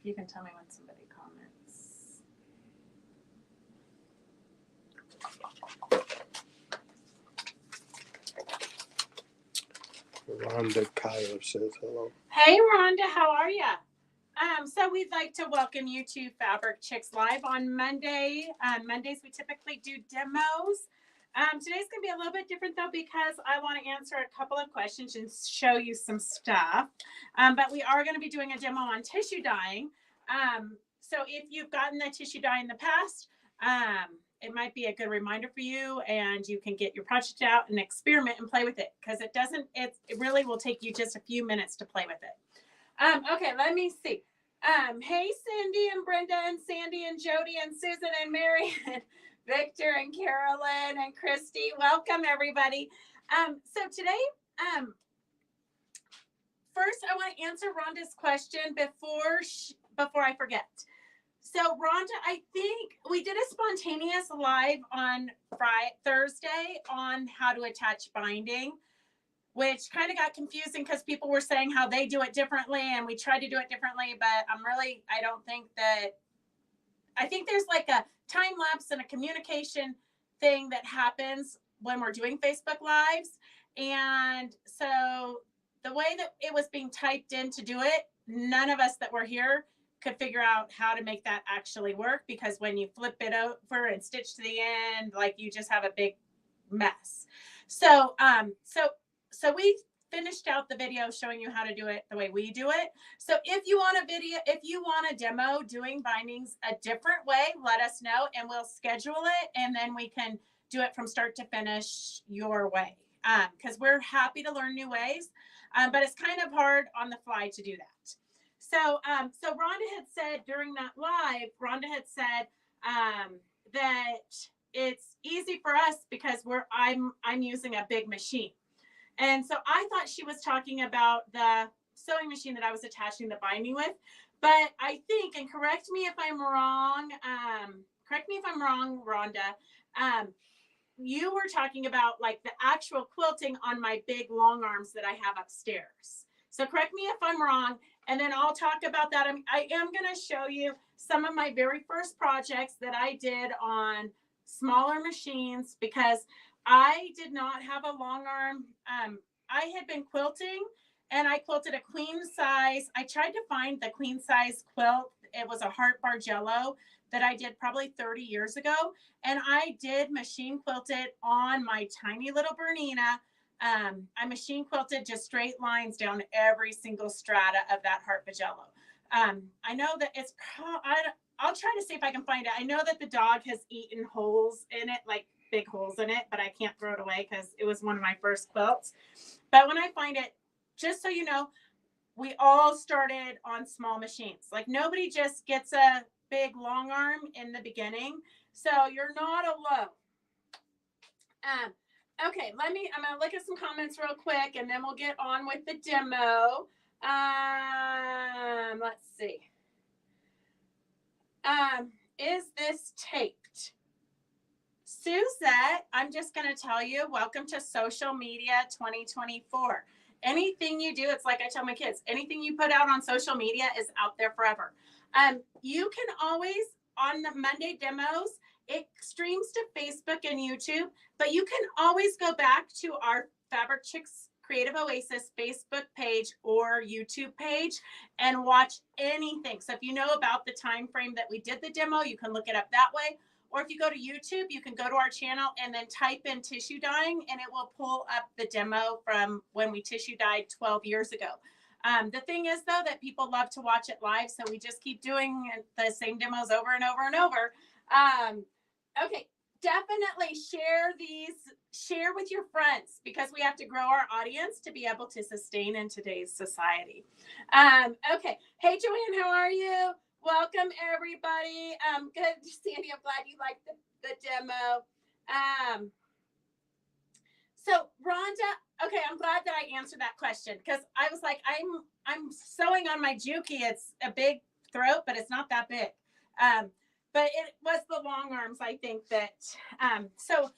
You can tell me when somebody comments. Rhonda Kyle says hello. Hey, Rhonda, how are you? So we'd like to welcome you to Fabric Chicks Live on Monday. Mondays we typically do demos. Today's going to be a little bit different though because I want to answer a couple of questions and show you some stuff. But we are going to be doing a demo on tissue dyeing. So if you've gotten the tissue dye in the past, it might be a good reminder for you, and you can get your project out and experiment and play with it because it really will take you just a few minutes to play with it. Okay, let me see. Hey, Cindy and Brenda and Sandy and Jody and Susan and Mary and Victor and Carolyn and Christy. Welcome, everybody. So today, first I want to answer Rhonda's question before I forget. So Rhonda, I think we did a spontaneous live on Thursday on how to attach binding, which kind of got confusing because people were saying how they do it differently, and we tried to do it differently, but I think there's like a time lapse and a communication thing that happens when we're doing Facebook Lives. And so the way that it was being typed in to do it, none of us that were here could figure out how to make that actually work, because when you flip it over and stitch to the end, like, you just have a big mess. So we finished out the video showing you how to do it the way we do it. So if you want a demo doing bindings a different way, let us know and we'll schedule it, and then we can do it from start to finish your way. Because we're happy to learn new ways, but it's kind of hard on the fly to do that. So Rhonda had said during that live, that it's easy for us because I'm using a big machine. And so I thought she was talking about the sewing machine that I was attaching the binding with. But I think, and correct me if I'm wrong, Rhonda, you were talking about like the actual quilting on my big long arms that I have upstairs. So correct me if I'm wrong, and then I'll talk about that. I am going to show you some of my very first projects that I did on smaller machines because I did not have a long arm. I had been quilting, and I quilted a queen size. I tried to find the queen size quilt. It was a heart bargello that I did probably 30 years ago. And I did machine quilted on my tiny little Bernina. I machine quilted just straight lines down every single strata of that heart bargello. I know that I'll try to see if I can find it. I know that the dog has eaten holes in it, like big holes in it, but I can't throw it away because it was one of my first quilts. But when I find it, just so you know, we all started on small machines. Like, nobody just gets a big long arm in the beginning. So you're not alone. Okay, I'm going to look at some comments real quick, and then we'll get on with the demo. Let's see. Is this taped? Suzette, I'm just going to tell you, welcome to social media 2024. Anything you do, it's like I tell my kids, anything you put out on social media is out there forever. You can always, on the Monday demos, it streams to Facebook and YouTube, but you can always go back to our Fabric Chicks Creative Oasis Facebook page or YouTube page and watch anything. So if you know about the time frame that we did the demo, you can look it up that way. Or if you go to YouTube, you can go to our channel and then type in tissue dyeing, and it will pull up the demo from when we tissue dyed 12 years ago. The thing is, though, that people love to watch it live, so we just keep doing the same demos over and over and over. Okay, definitely share with your friends, because we have to grow our audience to be able to sustain in today's society. Okay, hey Joanne, how are you? Welcome everybody. Good, Sandy. I'm glad you liked the demo. So Rhonda, okay, I'm glad that I answered that question, because I was like, I'm sewing on my Juki. It's a big throat, but it's not that big. But it was the long arms, I think that. So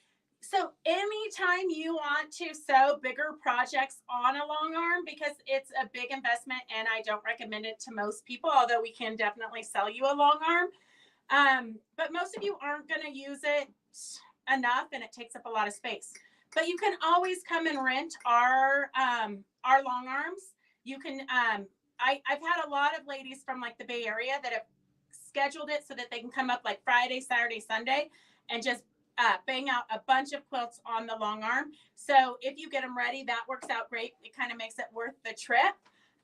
So anytime you want to sew bigger projects on a long arm, because it's a big investment and I don't recommend it to most people, although we can definitely sell you a long arm. But most of you aren't going to use it enough and it takes up a lot of space. But you can always come and rent our long arms. You can, I've had a lot of ladies from like the Bay Area that have scheduled it so that they can come up like Friday, Saturday, Sunday and just bang out a bunch of quilts on the long arm. So if you get them ready, that works out great. It kind of makes it worth the trip.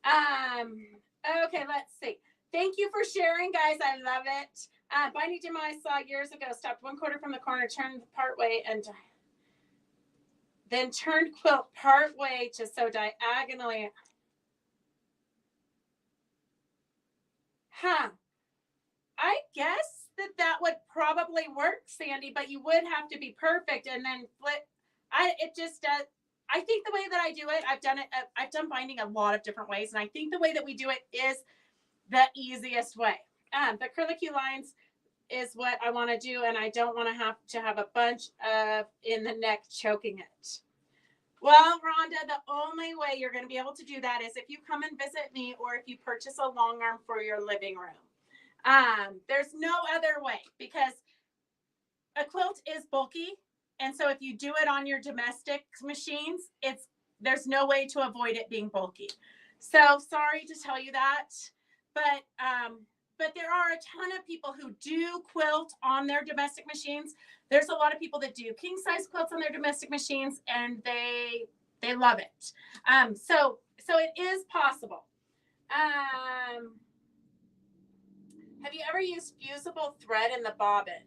Okay, let's see. Thank you for sharing, guys. I love it. Binding demo I saw years ago, stopped 1/4 from the corner, turned part way, and then turned quilt part way to sew diagonally. I guess that would probably work, Sandy, but you would have to be perfect and then flip. It just does. I think the way that I do it, I've done binding a lot of different ways, and I think the way that we do it is the easiest way. The curlicue lines is what I want to do, and I don't want to have a bunch of in the neck choking it. Well, Rhonda, the only way you're going to be able to do that is if you come and visit me or if you purchase a long arm for your living room. There's no other way because a quilt is bulky. And so if you do it on your domestic machines, there's no way to avoid it being bulky. So sorry to tell you that, but there are a ton of people who do quilt on their domestic machines. There's a lot of people that do king size quilts on their domestic machines and they love it. So it is possible. Have you ever used fusible thread in the bobbin?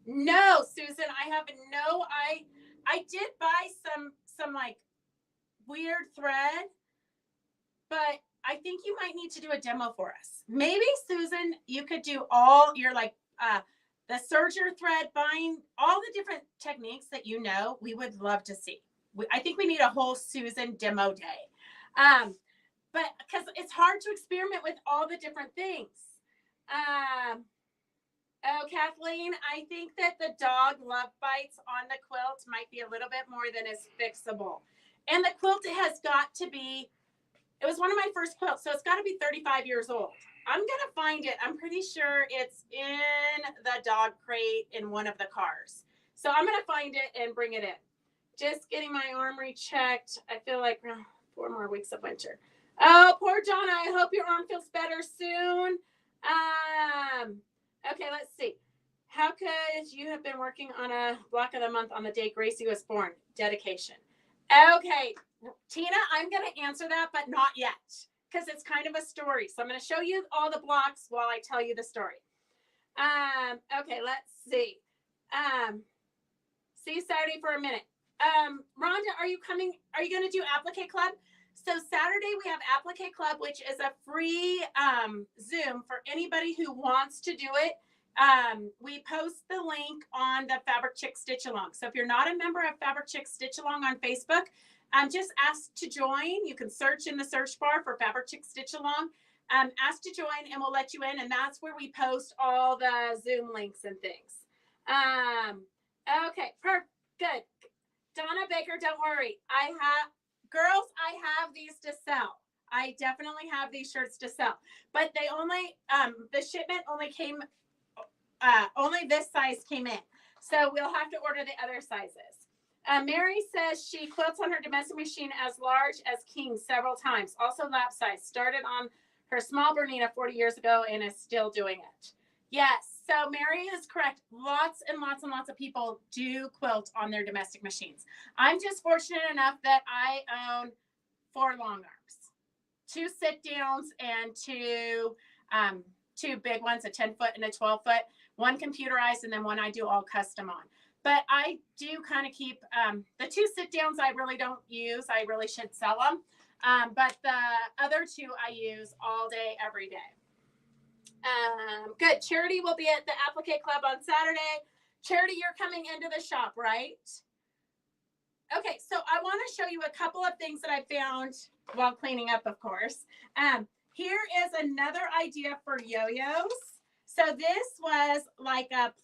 No, Susan, I have no. I did buy some like weird thread, but I think you might need to do a demo for us. Maybe Susan, you could do all your like the serger thread, bind, all the different techniques that you know. We would love to see. I think we need a whole Susan demo day, but because it's hard to experiment with all the different things. Oh, Kathleen, I think that the dog love bites on the quilt might be a little bit more than is fixable. And the quilt has got to be, it was one of my first quilts, so it's got to be 35 years old. I'm going to find it. I'm pretty sure it's in the dog crate in one of the cars. So I'm going to find it and bring it in. Just getting my arm rechecked. I feel like 4 more weeks of winter. Oh, poor Donna. I hope your arm feels better soon. Okay, let's see. How could you have been working on a block of the month on the day Gracie was born? Dedication. Okay, Tina, I'm going to answer that, but not yet, because it's kind of a story. So I'm going to show you all the blocks while I tell you the story. Okay, let's see. See you Saturday for a minute. Rhonda, are you coming? Are you going to do Applique Club? So Saturday we have Applique Club, which is a free Zoom for anybody who wants to do it. We post the link on the Fabric Chick Stitch Along. So if you're not a member of Fabric Chick Stitch Along on Facebook, just ask to join. You can search in the search bar for Fabric Chick Stitch Along. Ask to join and we'll let you in. And that's where we post all the Zoom links and things. Okay, good. Donna Baker, don't worry. Girls, I have these to sell. I definitely have these shirts to sell, but they only, the shipment only came, only this size came in. So we'll have to order the other sizes. Mary says she quilts on her domestic machine as large as king several times. Also lap size. Started on her small Bernina 40 years ago and is still doing it. Yes. So Mary is correct. Lots and lots and lots of people do quilt on their domestic machines. I'm just fortunate enough that I own 4 long arms, 2 sit downs and 2 big ones, a 10-foot and a 12-foot, 1 computerized, and then 1 I do all custom on. But I do kind of keep the 2 sit downs I really don't use. I really should sell them. But the other 2 I use all day, every day. Good. Charity will be at the Applique Club on Saturday. Charity, you're coming into the shop, right? Okay, so I want to show you a couple of things that I found while cleaning up, of course. Here is another idea for yo-yos. So this was like a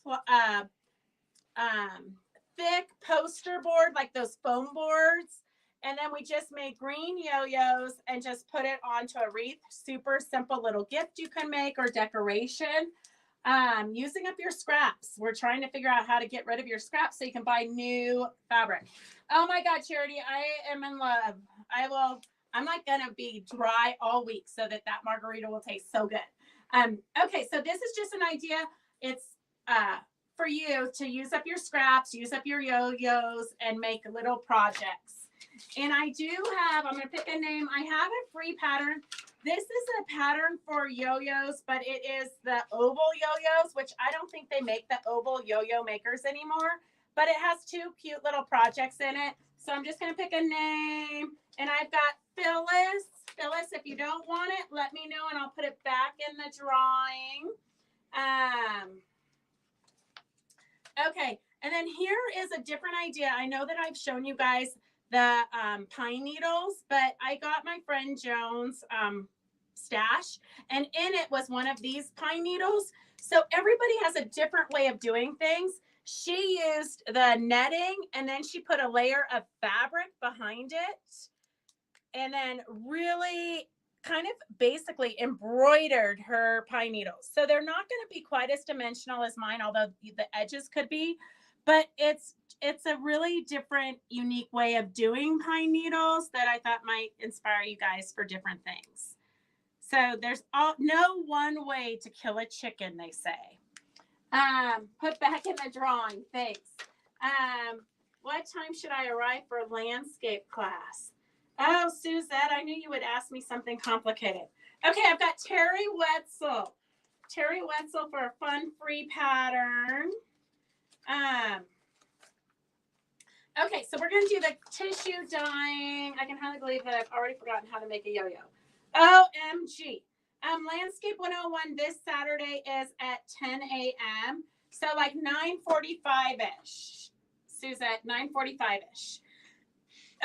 thick poster board, like those foam boards. And then we just made green yo-yos and just put it onto a wreath. Super simple little gift you can make or decoration. Using up your scraps. We're trying to figure out how to get rid of your scraps so you can buy new fabric. Oh my God, Charity, I am in love. I'm not gonna be dry all week so that margarita will taste so good. Okay, so this is just an idea. It's for you to use up your scraps, use up your yo-yos, and make little projects. And I do have, I'm gonna pick a name. I have a free pattern. This is a pattern for yo-yos, but it is the oval yo-yos, which I don't think they make the oval yo-yo makers anymore, but it has two cute little projects in it. So I'm just going to pick a name, and I've got Phyllis. Phyllis, if you don't want it, let me know, and I'll put it back in the drawing. Okay, and then here is a different idea. I know that I've shown you guys the pine needles, but I got my friend Joan's stash, and in it was one of these pine needles. So everybody has a different way of doing things. She used the netting, and then she put a layer of fabric behind it, and then really kind of basically embroidered her pine needles. So they're not going to be quite as dimensional as mine, although the edges could be, but it's a really different, unique way of doing pine needles that I thought might inspire you guys for different things. So there's no one way to kill a chicken, they say. Put back in the drawing. Thanks. What time should I arrive for landscape class? Oh, Suzette, I knew you would ask me something complicated. Okay, I've got Terry Wetzel. Terry Wetzel for a fun free pattern. Okay, so we're going to do the tissue dyeing. I can hardly believe that I've already forgotten how to make a yo-yo. OMG. Landscape 101 this Saturday is at 10 a.m. So like 9:45-ish. Suzette, 9:45-ish.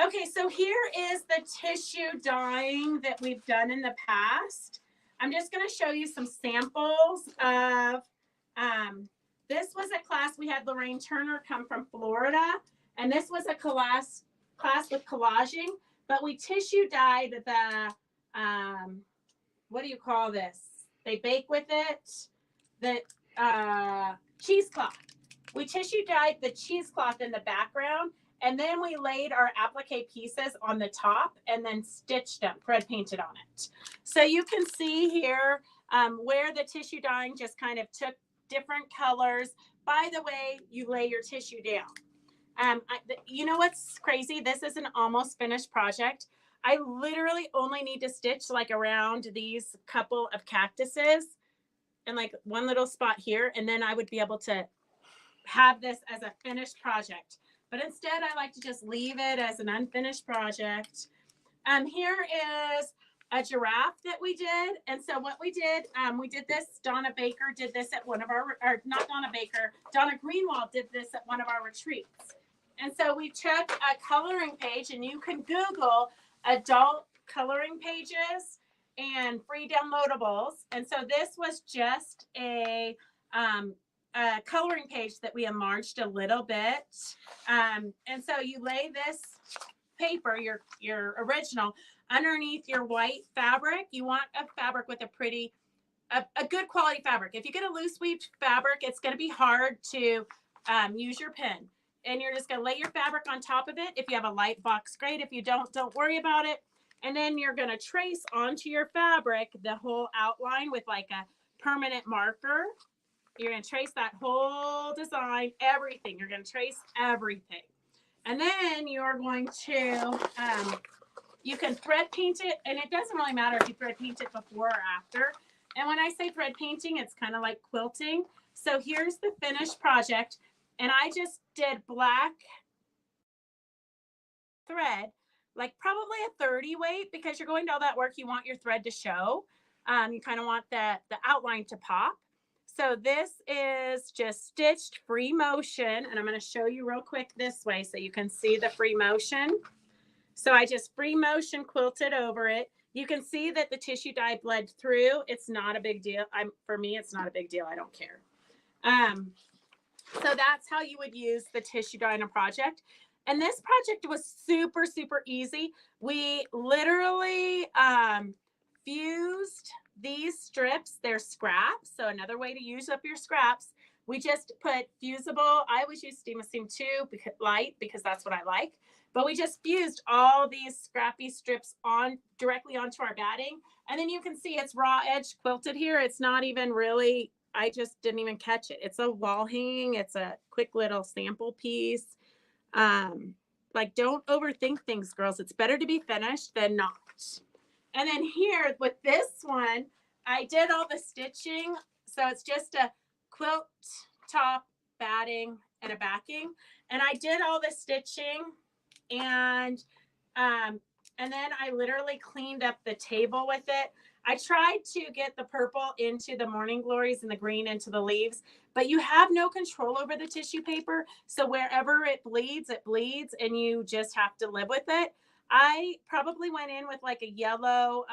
Okay, so here is the tissue dyeing that we've done in the past. I'm just going to show you some samples of, this was a class, we had Lorraine Turner come from Florida, and this was a class with collaging, but we tissue dyed the, what do you call this? They bake with it, the cheesecloth. We tissue dyed the cheesecloth in the background, and then we laid our applique pieces on the top and then stitched them, thread painted on it. So you can see here where the tissue dyeing just kind of took different colors. By the way, you lay your tissue down. You know what's crazy? This is an almost finished project. I literally only need to stitch like around these couple of cactuses and like one little spot here, and then I would be able to have this as a finished project. But instead, I like to just leave it as an unfinished project. Here is a giraffe that we did. And so what we did this, Donna Baker did this at one of our, or not Donna Baker, Donna Greenwald did this at one of our retreats. And so we took a coloring page, and you can Google adult coloring pages and free downloadables. And so this was just a coloring page that we enlarged a little bit. And so you lay this paper, your original, underneath your white fabric. You want a fabric with a pretty, a good quality fabric. If you get a loose weave fabric, it's going to be hard to use your pen. And you're just going to lay your fabric on top of it. If you have a light box, great. If you don't worry about it. And then you're going to trace onto your fabric the whole outline with like a permanent marker. You're going to trace that whole design, everything. You're going to trace everything. And then you're going to, you can thread paint it. And it doesn't really matter if you thread paint it before or after. And when I say thread painting, it's kind of like quilting. So here's the finished project. And I just did black thread, like probably a 30 weight, because you're going to all that work. You want your thread to show. You kind of want the outline to pop. So this is just stitched free motion. And I'm going to show you real quick this way so you can see the free motion. So I just free motion quilted over it. You can see that the tissue dye bled through. It's not a big deal. For me, it's not a big deal. I don't care. So that's how you would use the tissue dye in a project. And this project was super, super easy. We literally fused these strips. They're scraps. So another way to use up your scraps. We just put fusible. I always use Steam 2 light because that's what I like. But we just fused all these scrappy strips on directly onto our batting. And then you can see it's raw edge quilted here. It's not even really, I just didn't even catch it. It's a wall hanging. It's a quick little sample piece. Like, don't overthink things, girls. It's better to be finished than not. And then here with this one, I did all the stitching. So it's just a quilt top, batting, and a backing. And I did all the stitching, and then I literally cleaned up the table with it. I tried to get the purple into the morning glories and the green into the leaves, but you have no control over the tissue paper. So wherever it bleeds, and you just have to live with it. I probably went in with like a yellow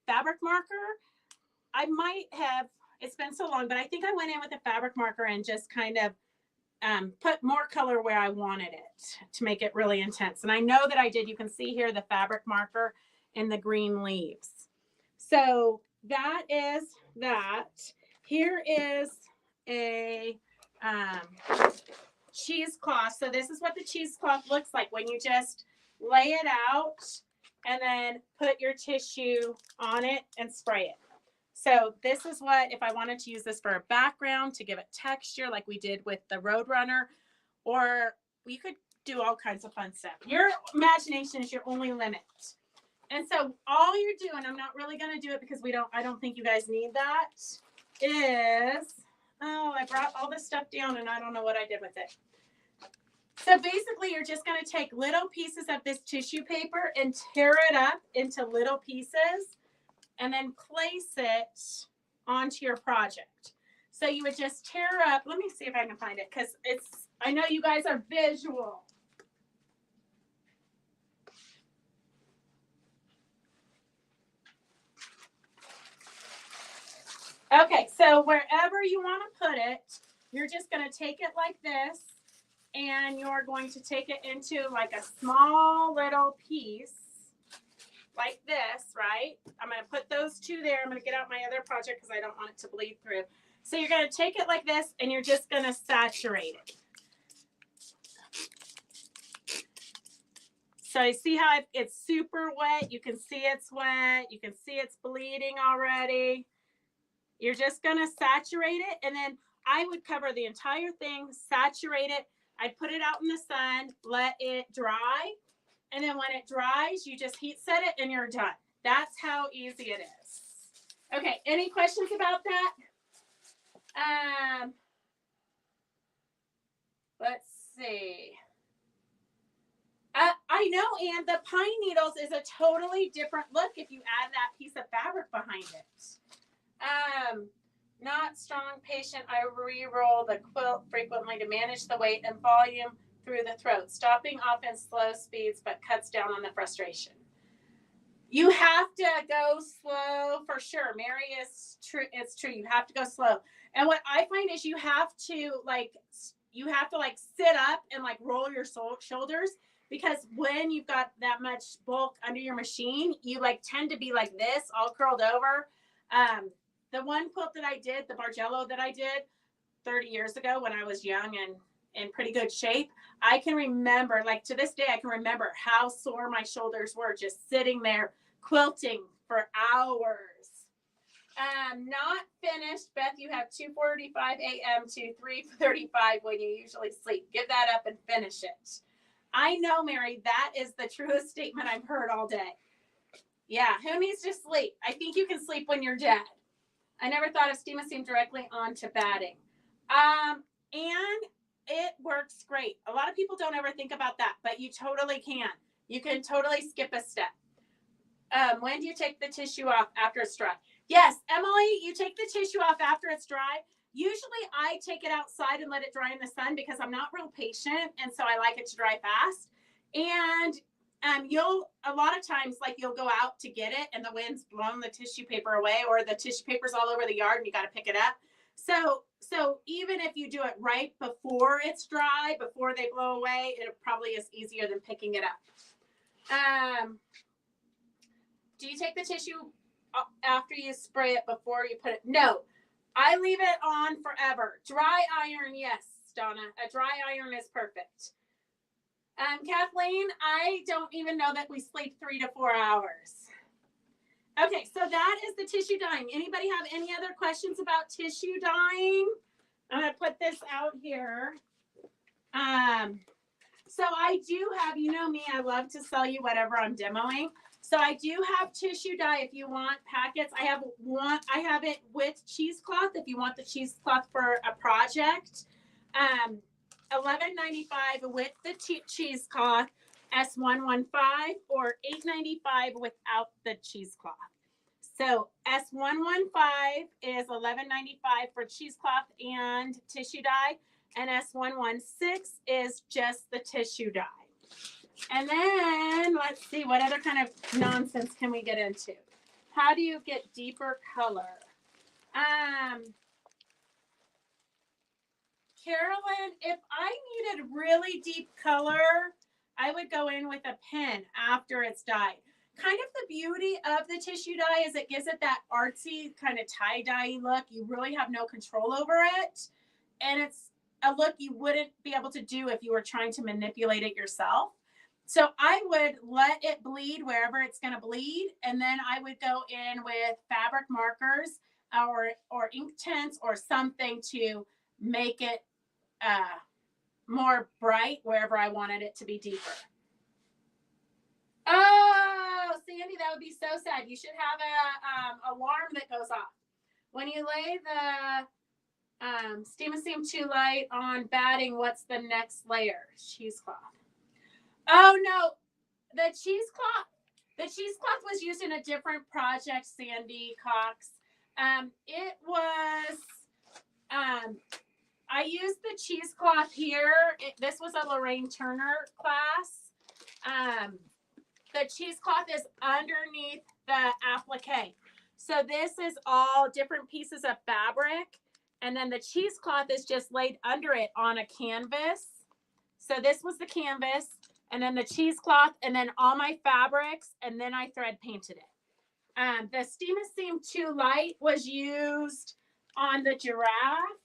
fabric marker. I might have, it's been so long, but I think I went in with a fabric marker and just kind of put more color where I wanted it to make it really intense. And I know that I did. You can see here the fabric marker in the green leaves. So that is that. Here is a cheesecloth. So this is what the cheesecloth looks like when you just lay it out and then put your tissue on it and spray it. So this is what, if I wanted to use this for a background to give it texture like we did with the Roadrunner, or we could do all kinds of fun stuff. Your imagination is your only limit. And so all you're doing, I'm not really going to do it because I don't think you guys need that, is, oh, I brought all this stuff down and I don't know what I did with it. So basically you're just going to take little pieces of this tissue paper and tear it up into little pieces and then place it onto your project. So you would just tear up, let me see if I can find it, because I know you guys are visual. Okay, so wherever you want to put it, you're just going to take it like this, and you're going to take it into like a small little piece like this, right? I'm going to put those two there. I'm going to get out my other project because I don't want it to bleed through. So you're going to take it like this, and you're just going to saturate it. So you see how it's super wet. You can see it's wet. You can see it's bleeding already. You're just going to saturate it, and then I would cover the entire thing, saturate it. I'd put it out in the sun, let it dry. And then when it dries, you just heat set it and you're done. That's how easy it is. Okay, any questions about that? Let's see. I know, and the pine needles is a totally different look if you add that piece of fabric behind it. Not strong patient. I re-roll the quilt frequently to manage the weight and volume through the throat, stopping off in slow speeds, but cuts down on the frustration. You have to go slow for sure. Mary, is true. It's true. You have to go slow. And what I find is you have to sit up and like roll your shoulders, because when you've got that much bulk under your machine, you like tend to be like this, all curled over. The one quilt that I did, the Bargello that I did 30 years ago when I was young and in pretty good shape, I can remember, like to this day, I can remember how sore my shoulders were just sitting there quilting for hours. Not finished. Beth, you have 2:45 a.m. to 3:35 when you usually sleep. Give that up and finish it. I know, Mary, that is the truest statement I've heard all day. Yeah, who needs to sleep? I think you can sleep when you're dead. I never thought of steam and seam directly onto batting. And it works great. A lot of people don't ever think about that, but you totally can. You can totally skip a step. When do you take the tissue off? After it's dry. Yes, Emily, you take the tissue off after it's dry. Usually I take it outside and let it dry in the sun because I'm not real patient, and so I like it to dry fast. And a lot of times, like, you'll go out to get it and the wind's blown the tissue paper away, or the tissue paper's all over the yard and you got to pick it up. So so even if you do it right before it's dry, before they blow away, it probably is easier than picking it up. Do you take the tissue after you spray it before you put it? No, I leave it on forever. Dry iron, yes, Donna. A dry iron is perfect. Kathleen, I don't even know that we sleep 3 to 4 hours. Okay, so that is the tissue dyeing. Anybody have any other questions about tissue dyeing? I'm gonna put this out here. So I do have, you know me, I love to sell you whatever I'm demoing. So I do have tissue dye if you want packets. I have it with cheesecloth if you want the cheesecloth for a project. $11.95 with the cheesecloth, S115, or $8.95 without the cheesecloth. So S115 is $11.95 for cheesecloth and tissue dye, and S116 is just the tissue dye. And then let's see, what other kind of nonsense can we get into? How do you get deeper color? Carolyn, if I needed really deep color, I would go in with a pen after it's dyed. Kind of the beauty of the tissue dye is it gives it that artsy kind of tie-dye look. You really have no control over it. And it's a look you wouldn't be able to do if you were trying to manipulate it yourself. So I would let it bleed wherever it's going to bleed. And then I would go in with fabric markers or ink tints or something to make it more bright wherever I wanted it to be deeper. Oh, Sandy, that would be so sad. You should have a alarm that goes off. When you lay the Steam and Steam 2 light on batting, what's the next layer? Cheesecloth. Oh, no. The cheesecloth was used in a different project, Sandy Cox. It was... I used the cheesecloth here. This was a Lorraine Turner class. The cheesecloth is underneath the applique. So this is all different pieces of fabric. And then the cheesecloth is just laid under it on a canvas. So this was the canvas. And then the cheesecloth. And then all my fabrics. And then I thread painted it. The Steam and Steam 2 light was used on the giraffe.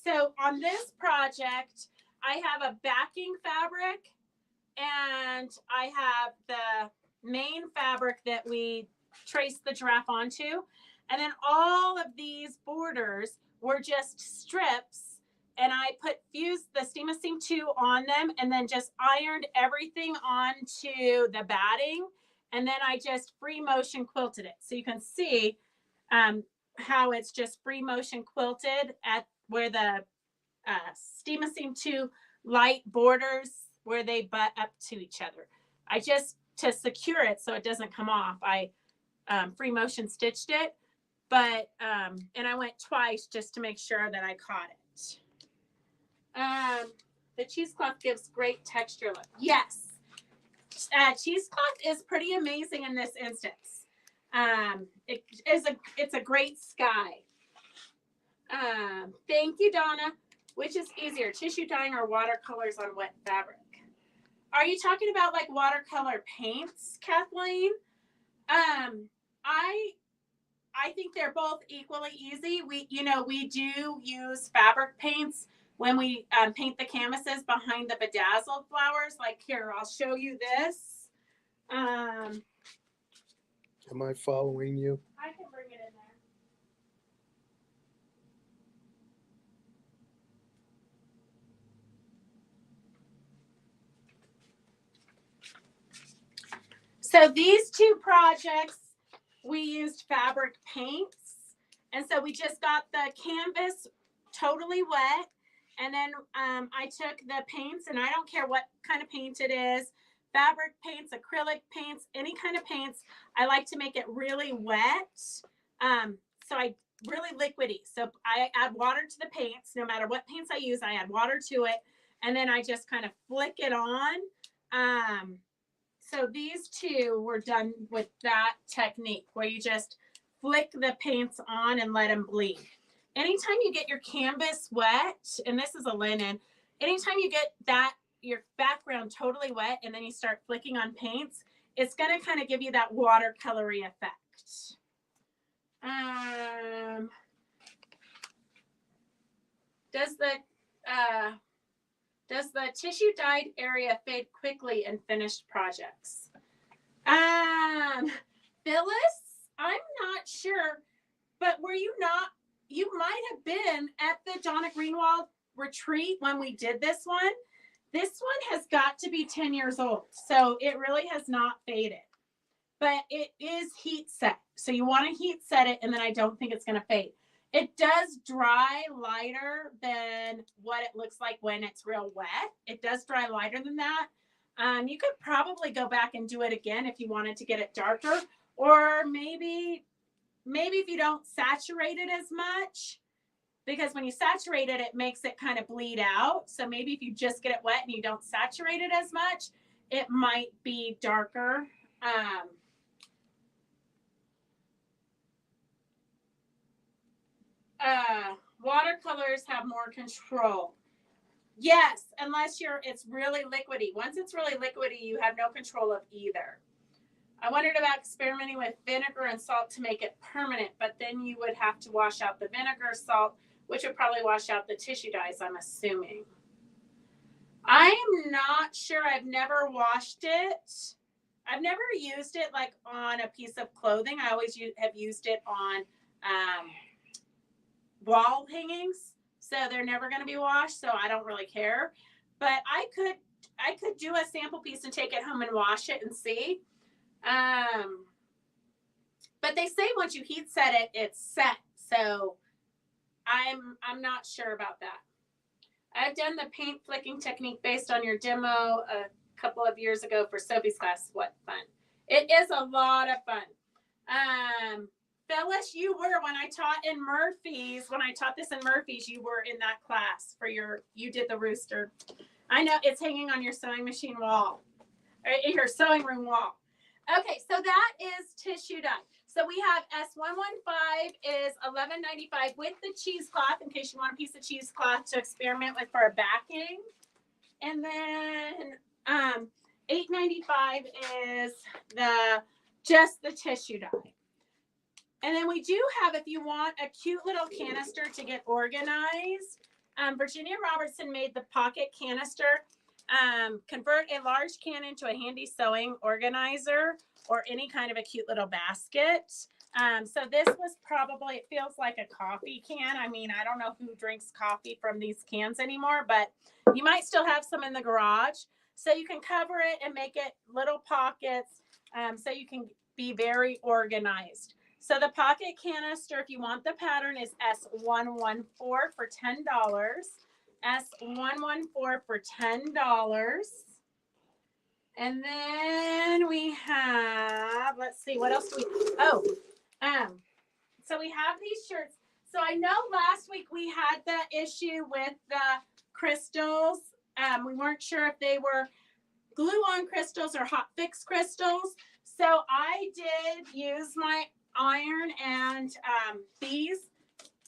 So on this project, I have a backing fabric and I have the main fabric that we traced the giraffe onto. And then all of these borders were just strips, and I fused the Steam and Steam 2 on them and then just ironed everything onto the batting. And then I just free motion quilted it. So you can see how it's just free motion quilted at where the Steam and Steam 2 light borders where they butt up to each other. I just, to secure it so it doesn't come off, I free motion stitched it, but and I went twice just to make sure that I caught it. The cheesecloth gives great texture look. Yes, cheesecloth is pretty amazing in this instance. It's a great sky. Thank you, Donna. Which is easier, tissue dyeing or watercolors on wet fabric? Are you talking about like watercolor paints, Kathleen? I think they're both equally easy. We do use fabric paints when we paint the canvases behind the bedazzled flowers. Like here, I'll show you this. Am I following you? I can bring it in there. So these two projects, we used fabric paints. And so we just got the canvas totally wet. And then I took the paints, and I don't care what kind of paint it is, fabric paints, acrylic paints, any kind of paints. I like to make it really wet. So I really liquidy. So I add water to the paints. No matter what paints I use, I add water to it. And then I just kind of flick it on. So these two were done with that technique where you just flick the paints on and let them bleed. Anytime you get your canvas wet, and this is a linen, anytime you get that, your background totally wet, and then you start flicking on paints, it's going to kind of give you that watercolory effect. Does the tissue dyed area fade quickly in finished projects? Phyllis, I'm not sure, but were you not, you might have been at the Donna Greenwald retreat when we did this one. This one has got to be 10 years old, so it really has not faded, but it is heat set. So you want to heat set it, and then I don't think it's going to fade. It does dry lighter than what it looks like when it's real wet. It does dry lighter than that. You could probably go back and do it again if you wanted to get it darker, or maybe if you don't saturate it as much, because when you saturate it, it makes it kind of bleed out. So maybe if you just get it wet and you don't saturate it as much, it might be darker. Watercolors have more control. Yes, unless it's really liquidy. Once it's really liquidy, you have no control of either. I wondered about experimenting with vinegar and salt to make it permanent, but then you would have to wash out the vinegar, salt, which would probably wash out the tissue dyes, I'm assuming. I'm not sure. I've never washed it. I've never used it like on a piece of clothing. I always have used it on wall hangings, so they're never going to be washed, so I don't really care. But I could do a sample piece and take it home and wash it and see. But they say once you heat set it, it's set. So I'm not sure about that. I've done the paint flicking technique based on your demo a couple of years ago for Sophie's class. What fun. It is a lot of fun. Phyllis, you were, when I taught in Murphy's, when I taught this in Murphy's, you were in that class for you did the rooster. I know it's hanging on your sewing machine wall, or your sewing room wall. Okay, so that is tissue dye. So we have S115 is $11.95 with the cheesecloth, in case you want a piece of cheesecloth to experiment with for a backing. And then $8.95 is just the tissue dye. And then we do have, if you want a cute little canister to get organized, Virginia Robertson made the pocket canister. Convert a large can into a handy sewing organizer or any kind of a cute little basket. So this was probably, it feels like a coffee can. I mean, I don't know who drinks coffee from these cans anymore, but you might still have some in the garage. So you can cover it and make it little pockets so you can be very organized. So the pocket canister, if you want the pattern, is S114 for $10. S114 for $10. And then we have, let's see, what else do we, so we have these shirts. So I know last week we had the issue with the crystals. We weren't sure if they were glue-on crystals or hot fix crystals. So I did use my iron, and these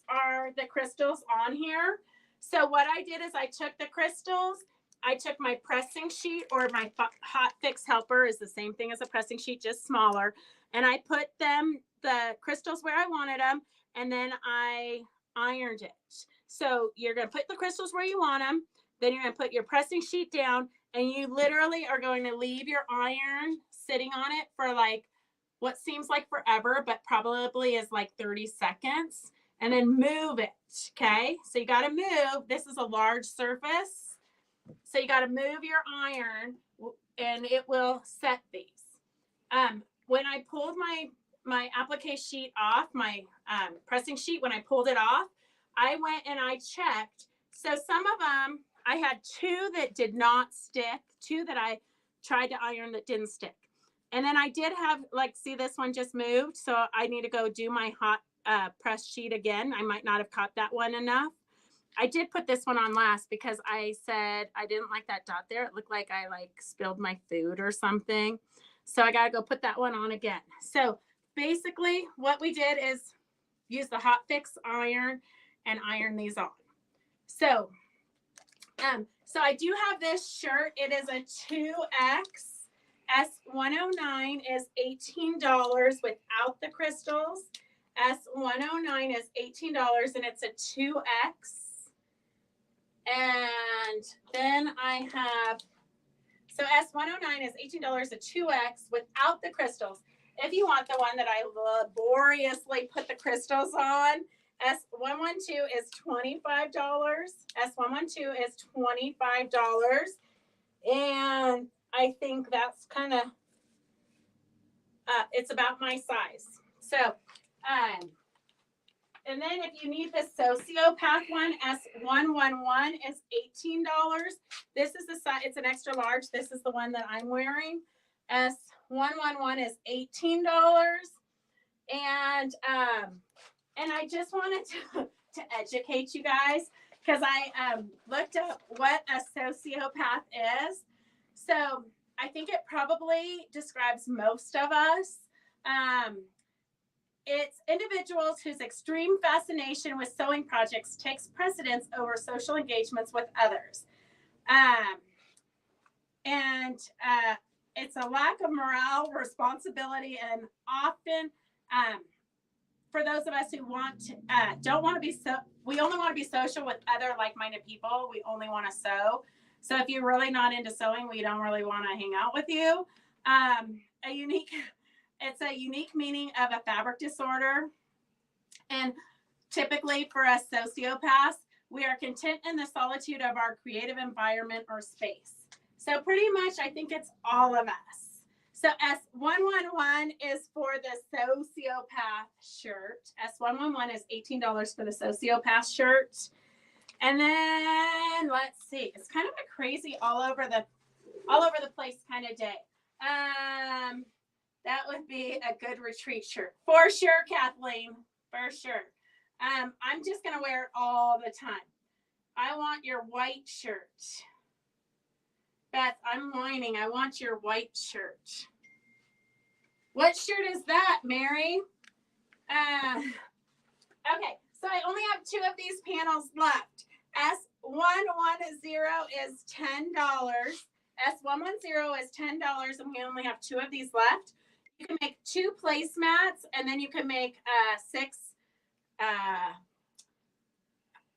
are the crystals on here. So what I did is I took the crystals, I took my pressing sheet, or my hot fix helper is the same thing as a pressing sheet, just smaller, and I put the crystals where I wanted them, and then I ironed it. So you're going to put the crystals where you want them, then you're going to put your pressing sheet down, and you literally are going to leave your iron sitting on it for like what seems like forever, but probably is like 30 seconds, and then move it. Okay, so you got to move. This is a large surface, so you got to move your iron, and it will set these. When I pulled my applique sheet off, my pressing sheet, when I pulled it off, I went and I checked. So some of them, I had two that did not stick, two that I tried to iron that didn't stick. And then I did have, like, see, this one just moved. So I need to go do my hot press sheet again. I might not have caught that one enough. I did put this one on last because I said I didn't like that dot there. It looked like I like spilled my food or something. So I got to go put that one on again. So basically what we did is use the hot fix iron and iron these on. So I do have this shirt. It is a 2X. S109 is $18 without the crystals. S109 is $18 and it's a 2X. And then I have, so S109 is $18 a 2X without the crystals. If you want the one that I laboriously put the crystals on, S112 is $25. S112 is $25. And I think that's kind of, it's about my size. So, and then if you need the sociopath one, S111 is $18. This is the size, it's an extra large. This is the one that I'm wearing. S111 is $18. And I just wanted to educate you guys because I looked up what a sociopath is. So I think it probably describes most of us. It's individuals whose extreme fascination with sewing projects takes precedence over social engagements with others. It's a lack of morale, responsibility, and often for those of us who don't want to be we only want to be social with other like-minded people. We only want to sew. So if you're really not into sewing, we don't really want to hang out with you. It's a unique meaning of a fabric disorder. And typically for us sociopaths, we are content in the solitude of our creative environment or space. So pretty much, I think it's all of us. So S111 is for the sociopath shirt. S111 is $18 for the sociopath shirt. And then let's see, it's kind of a crazy all over the place kind of day. That would be a good retreat shirt for sure, Kathleen, for sure. I'm just gonna wear it all the time. I want your white shirt. Beth, I'm whining. I want your white shirt. What shirt is that, Mary? Okay, so I only have 2 of these panels left. S110 is $10. S110 is $10, and we only have 2 of these left. You can make 2 placemats, and then you can make 6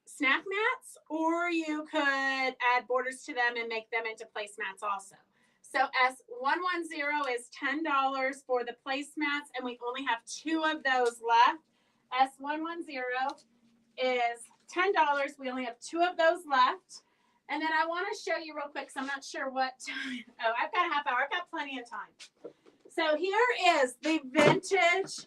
snack mats, or you could add borders to them and make them into placemats also. So S110 is $10 for the placemats, and we only have 2 of those left. S110 is $10. We only have 2 of those left. And then I want to show you real quick, because I'm not sure what time. Oh, I've got a half hour. I've got plenty of time. So here is the vintage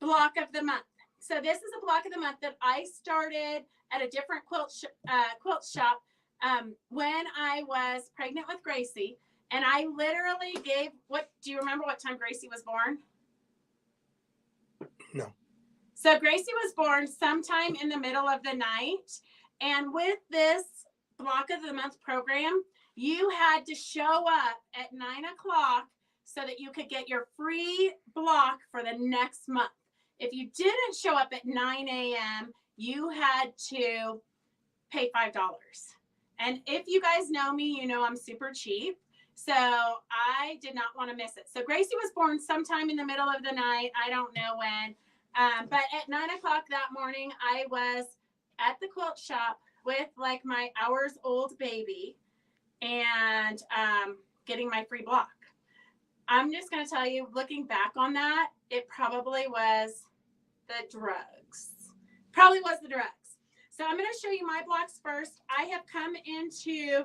block of the month. So this is a block of the month that I started at a different quilt shop when I was pregnant with Gracie. And I literally gave, do you remember what time Gracie was born? No. So Gracie was born sometime in the middle of the night. And with this block of the month program, you had to show up at 9 o'clock so that you could get your free block for the next month. If you didn't show up at 9 a.m., you had to pay $5. And if you guys know me, you know I'm super cheap. So I did not want to miss it. So Gracie was born sometime in the middle of the night. I don't know when. But at 9 o'clock that morning, I was at the quilt shop with like my hours-old baby and getting my free block. I'm just going to tell you, looking back on that, it probably was the drugs. Probably was the drugs. So I'm going to show you my blocks first. I have come into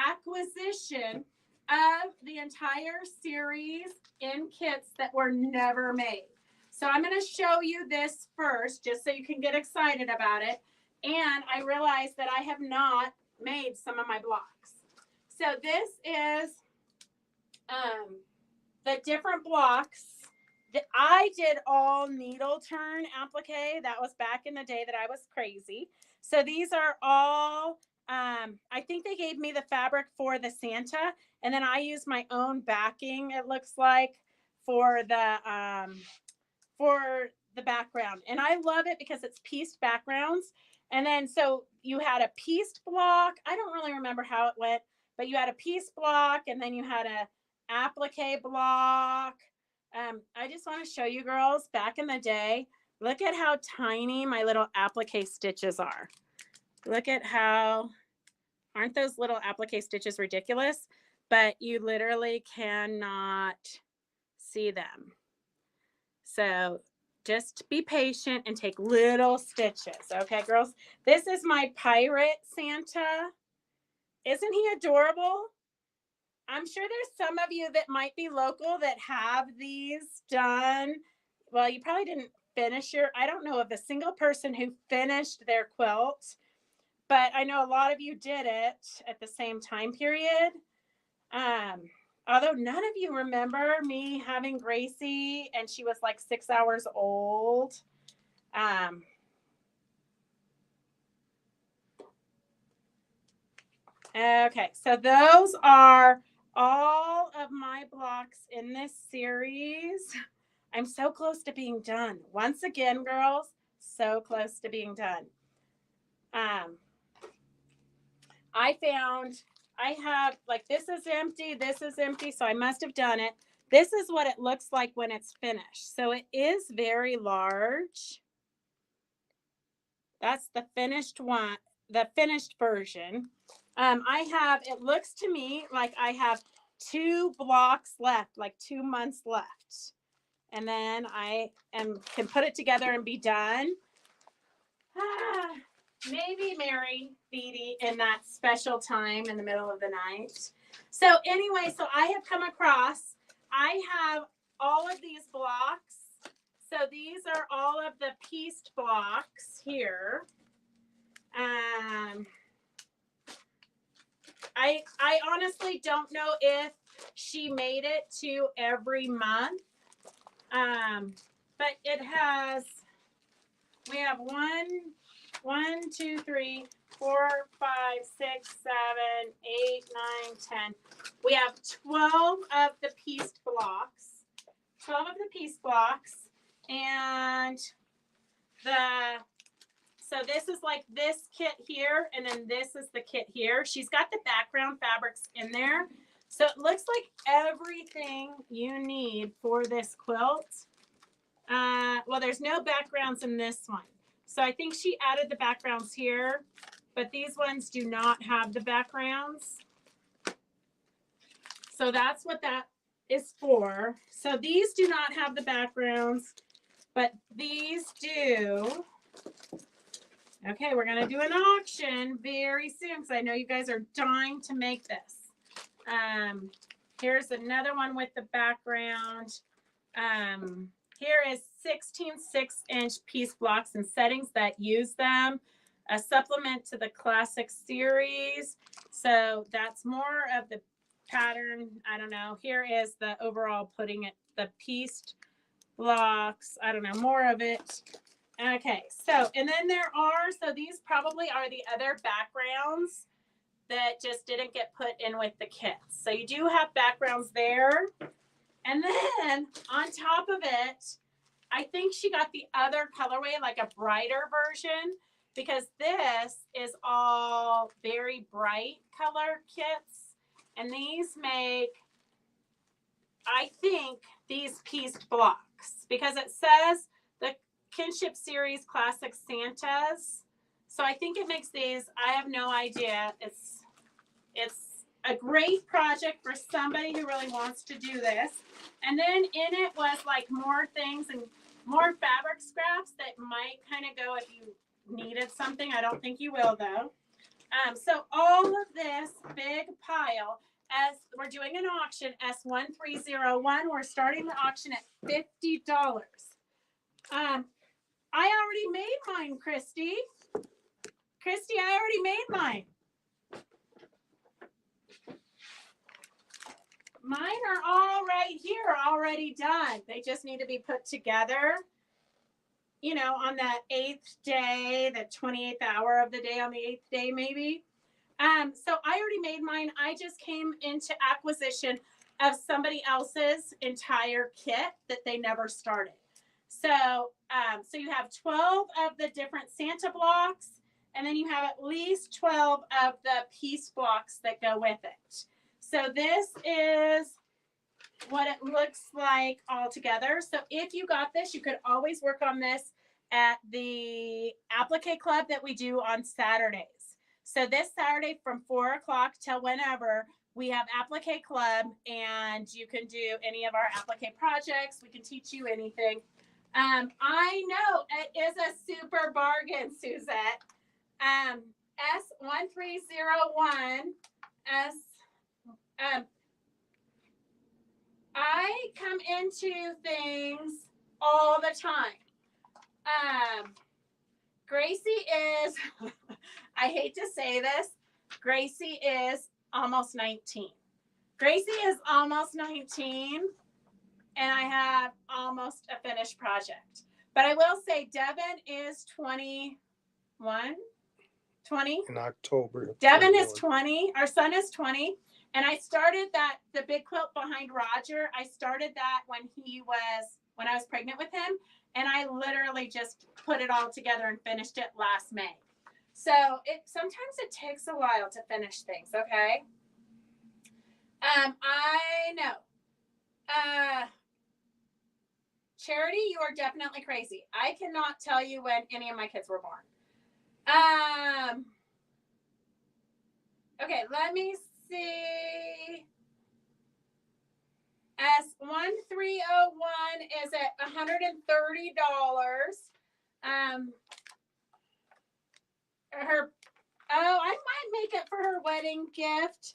acquisition of the entire series in kits that were never made. So I'm going to show you this first, just so you can get excited about it. And I realized that I have not made some of my blocks. So this is the different blocks I did all needle turn applique. That was back in the day that I was crazy. So these are all, I think they gave me the fabric for the Santa, and then I used my own backing, it looks like, for the background. And I love it because it's pieced backgrounds. And then so you had a pieced block. I don't really remember how it went, but you had a piece block, and then you had a applique block. I just want to show you girls back in the day. Look at how tiny my little applique stitches are. Look at how, aren't those little applique stitches ridiculous? But you literally cannot see them. So just be patient and take little stitches. Okay, girls? This is my pirate Santa. Isn't he adorable? I'm sure there's some of you that might be local that have these done. Well, you probably didn't finish I don't know of a single person who finished their quilt, but I know a lot of you did it at the same time period. Although none of you remember me having Gracie and she was like 6 hours old. Okay, so those are all of my blocks in this series. I'm so close to being done. Once again, girls, so close to being done. I have, like, this is empty, so I must have done it. This is what it looks like when it's finished. So it is very large. That's the finished one, the finished version. It looks to me like I have 2 blocks left, like 2 months left. And then can put it together and be done. Maybe marry Beatty in that special time in the middle of the night. So anyway, so I have come across, I have all of these blocks. So these are all of the pieced blocks here. I honestly don't know if she made it to every month. But it has, we have 1, 2, 3, 4, 5, 6, 7, 8, 9, 10. We have 12 of the pieced blocks. 12 of the pieced blocks. And so this is like this kit here, and then this is the kit here. She's got the background fabrics in there. So it looks like everything you need for this quilt. Well, there's no backgrounds in this one. So I think she added the backgrounds here, but these ones do not have the backgrounds. So that's what that is for. So these do not have the backgrounds, but these do. Okay, we're going to do an auction very soon because I know you guys are dying to make this. Here's another one with the background. Here is 16 6-inch piece blocks and settings that use them. A supplement to the classic series. So that's more of the pattern. I don't know. Here is the overall putting it, the pieced blocks. I don't know, more of it. Okay, so, and then so these probably are the other backgrounds that just didn't get put in with the kits. So you do have backgrounds there. And then on top of it, I think she got the other colorway, like a brighter version, because this is all very bright color kits. And these make, I think, these pieced blocks because it says the Kinship Series Classic Santas. So I think it makes these. I have no idea. It's a great project for somebody who really wants to do this. And then in it was like more things and more fabric scraps that might kind of go if you needed something. I don't think you will though. So all of this big pile, as we're doing an auction, S1301, we're starting the auction at $50. I already made mine, Christy. Christy, I already made mine. Mine are all right here, already done. They just need to be put together, you know, on that 8th day, the 28th hour of the day on the 8th day, maybe. So I already made mine. I just came into acquisition of somebody else's entire kit that they never started. So, so you have 12 of the different Santa blocks, and then you have at least 12 of the piece blocks that go with it. So this is what it looks like all together. So if you got this, you could always work on this at the applique club that we do on Saturdays. So this Saturday from 4 o'clock till whenever, we have applique club, and you can do any of our applique projects. We can teach you anything. I know it is a super bargain, Suzette. S1301 S. I come into things all the time. Gracie is, I hate to say this, Gracie is almost 19. Gracie is almost 19, and I have almost a finished project. But I will say Devin is 21, 20. In October. Devin is 20. Our son is 20. And I started the big quilt behind Roger. I started that when I was pregnant with him. And I literally just put it all together and finished it last May. So sometimes it takes a while to finish things, okay? I know. Charity, you are definitely crazy. I cannot tell you when any of my kids were born. Okay, let me see. S1301 is at $130. I might make it for her wedding gift.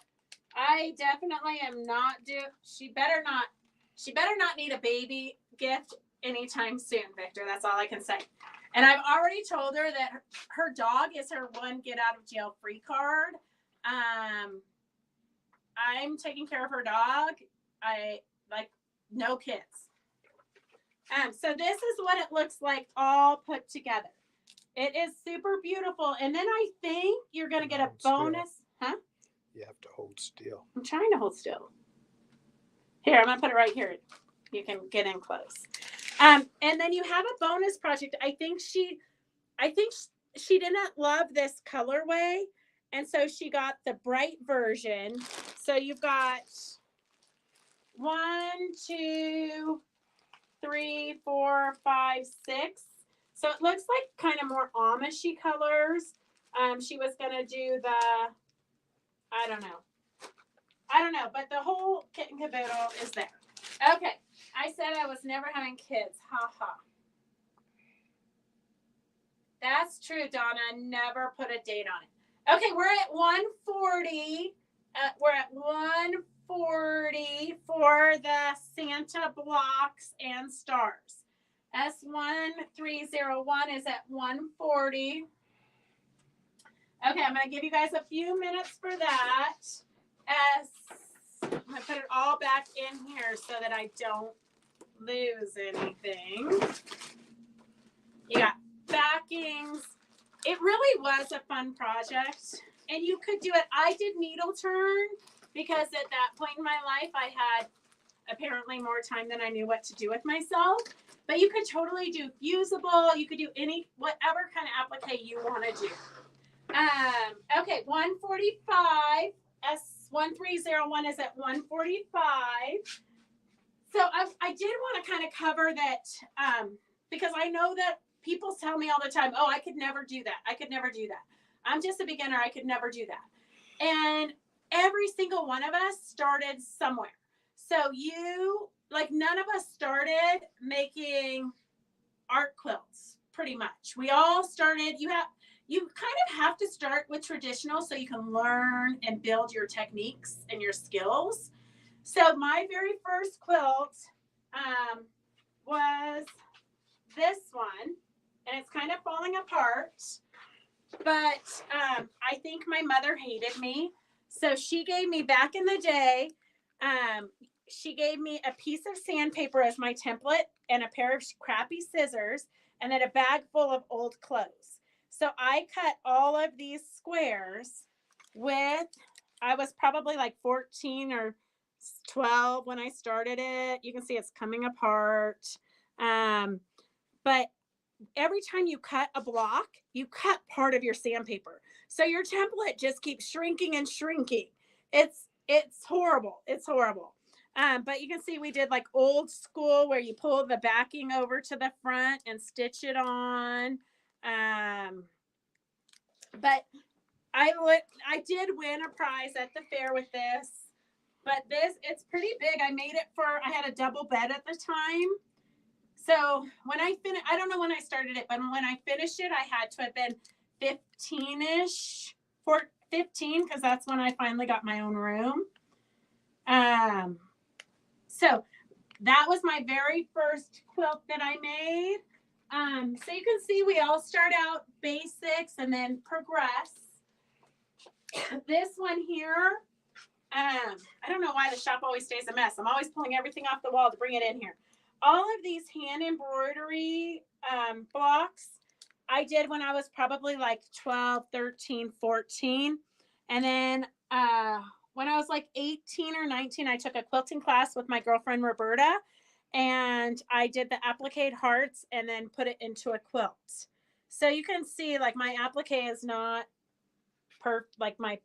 I definitely am not she better not need a baby gift anytime soon, Victor. That's all I can say. And I've already told her that her dog is her one get out of jail free card. I'm taking care of her dog. I like no kids. So this is what it looks like all put together. It is super beautiful. And then I think you're going to get a bonus. Huh? You have to hold still. I'm trying to hold still. Here, I'm going to put it right here. You can get in close. And then you have a bonus project. I think she didn't love this colorway. And so she got the bright version. So you've got 1, 2, 3, 4, 5, 6. So it looks like kind of more Amishy colors. She was going to do the, I don't know, but the whole kit and caboodle is there. Okay. I said I was never having kids. Ha ha. That's true, Donna. Never put a date on it. Okay, we're at 140. We're at 140 for the Santa blocks and stars. S1301 is at 140. Okay, I'm going to give you guys a few minutes for that. I'm going to put it all back in here so that I don't lose anything. You got backings. It really was a fun project, and you could do it. I did needle turn because at that point in my life, I had apparently more time than I knew what to do with myself. But you could totally do fusible. You could do whatever kind of applique you want to do. Okay, 145. S1301 is at 145. So I did want to kind of cover that because I know that people tell me all the time, oh, I could never do that. I could never do that. I'm just a beginner. I could never do that. And every single one of us started somewhere. So none of us started making art quilts, pretty much. We all started, you kind of have to start with traditional so you can learn and build your techniques and your skills. So my very first quilt was this one, and it's kind of falling apart, but I think my mother hated me. So she gave me, back in the day, She gave me a piece of sandpaper as my template and a pair of crappy scissors and then a bag full of old clothes. So I cut all of these squares with, I was probably like 14 or 12 when I started it. You can see it's coming apart. But every time you cut a block, you cut part of your sandpaper. So your template just keeps shrinking and shrinking. It's horrible. It's horrible. But you can see we did like old school where you pull the backing over to the front and stitch it on. But I did win a prize at the fair with this. But it's pretty big. I made it I had a double bed at the time. So when I finished, I don't know when I started it, but when I finished it, I had to have been 15-ish, 15, because that's when I finally got my own room. So that was my very first quilt that I made. So you can see we all start out basics and then progress. This one here, I don't know why the shop always stays a mess. I'm always pulling everything off the wall to bring it in here. All of these hand embroidery blocks I did when I was probably like 12, 13, 14. And then when I was like 18 or 19, I took a quilting class with my girlfriend, Roberta. And I did the applique hearts and then put it into a quilt. So you can see like my applique is not like my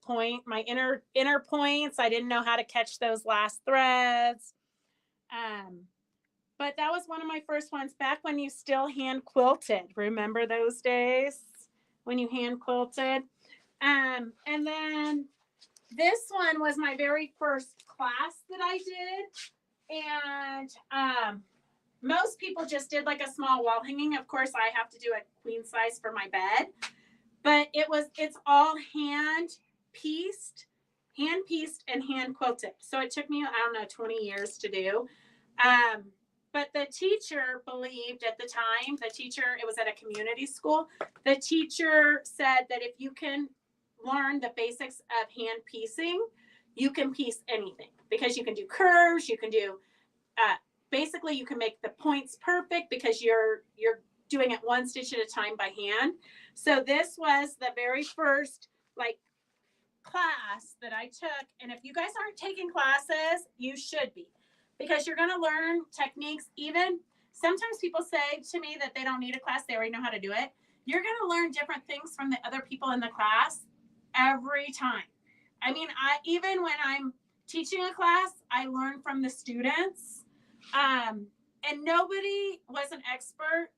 inner points. I didn't know how to catch those last threads. But that was one of my first ones back when you still hand quilted. Remember those days when you hand quilted? And then this one was my very first class that I did. And most people just did like a small wall hanging. Of course, I have to do a queen size for my bed. But it's all hand pieced and hand quilted. So it took me, I don't know, 20 years to do. But the teacher believed at the time, it was at a community school. The teacher said that if you can learn the basics of hand piecing, you can piece anything because you can do curves, you can do, basically you can make the points perfect because you're doing it one stitch at a time by hand. So this was the very first like class that I took. And if you guys aren't taking classes, you should be, because you're going to learn techniques. Even sometimes people say to me that they don't need a class, they already know how to do it. You're going to learn different things from the other people in the class every time. I mean, even when I'm teaching a class, I learn from the students. And nobody was an expert.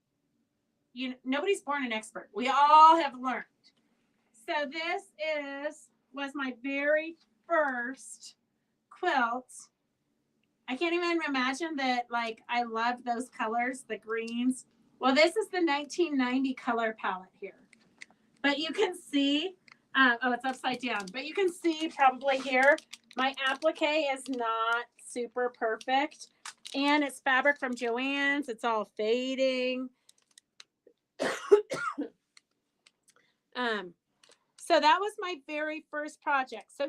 Nobody's born an expert. We all have learned. So this was my very first quilt. I can't even imagine that, like, I love those colors, the greens. Well, this is the 1990 color palette here. But you can see, it's upside down. But you can see probably here, my applique is not super perfect. And it's fabric from Joann's. It's all fading. So that was my very first project. So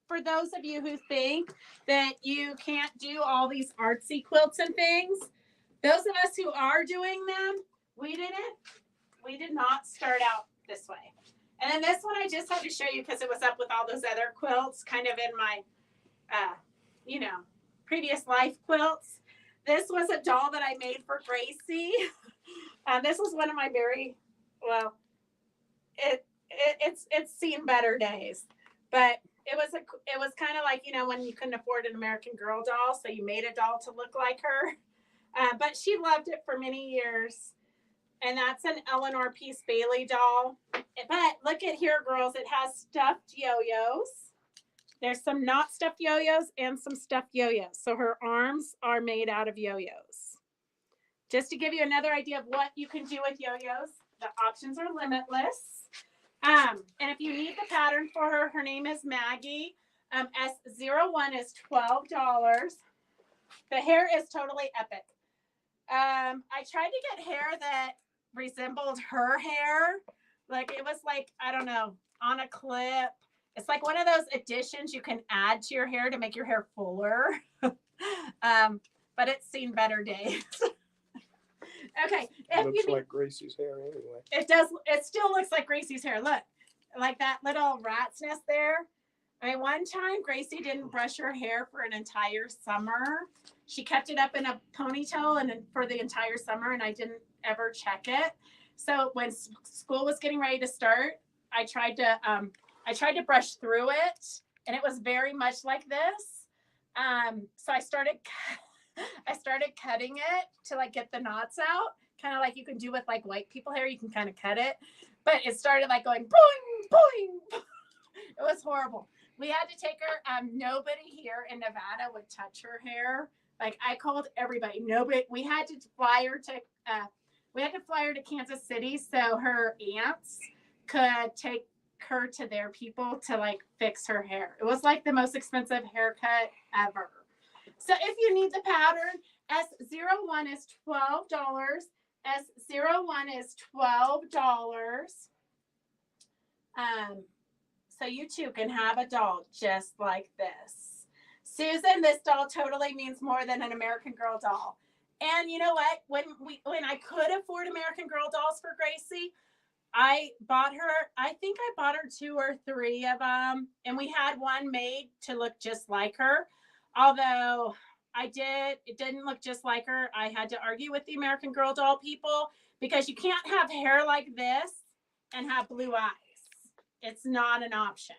for those of you who think that you can't do all these artsy quilts and things, those of us who are doing them, we did not start out this way. And then this one I just had to show you because it was up with all those other quilts kind of in my, previous life quilts. This was a doll that I made for Gracie. This was one of my it's seen better days, but it was kind of like, when you couldn't afford an American Girl doll, so you made a doll to look like her. But she loved it for many years. And that's an Eleanor Peace Bailey doll. But look at here, girls. It has stuffed yo-yos. There's some not stuffed yo-yos and some stuffed yo-yos. So her arms are made out of yo-yos. Just to give you another idea of what you can do with yo-yos, the options are limitless. And if you need the pattern for her, her name is Maggie. S01 is $12. The hair is totally epic. I tried to get hair that resembled her hair. Like it was like, I don't know, on a clip. It's like one of those additions you can add to your hair to make your hair fuller. But it's seen better days. Okay. Looks like Gracie's hair anyway. It does. It still looks like Gracie's hair. Look, like that little rat's nest there. I mean, one time Gracie didn't brush her hair for an entire summer. She kept it up in a ponytail and for the entire summer, and I didn't ever check it. So when school was getting ready to start, I tried to brush through it, and it was very much like this. So I started cutting it to like get the knots out, kind of like you can do with like white people hair. You can kind of cut it, but it started like going boing, boing. It was horrible. We had to take her. Nobody here in Nevada would touch her hair. Like I called everybody. Nobody. We had to fly her to Kansas City so her aunts could take her to their people to like fix her hair. It was like the most expensive haircut ever. So if you need the pattern, S01 is $12. S01 is $12. So you too can have a doll just like this. Susan, this doll totally means more than an American Girl doll. And you know what? When I could afford American Girl dolls for Gracie, I bought her 2 or 3 of them, and we had one made to look just like her. Although it didn't look just like her. I had to argue with the American Girl doll people because you can't have hair like this and have blue eyes. It's not an option.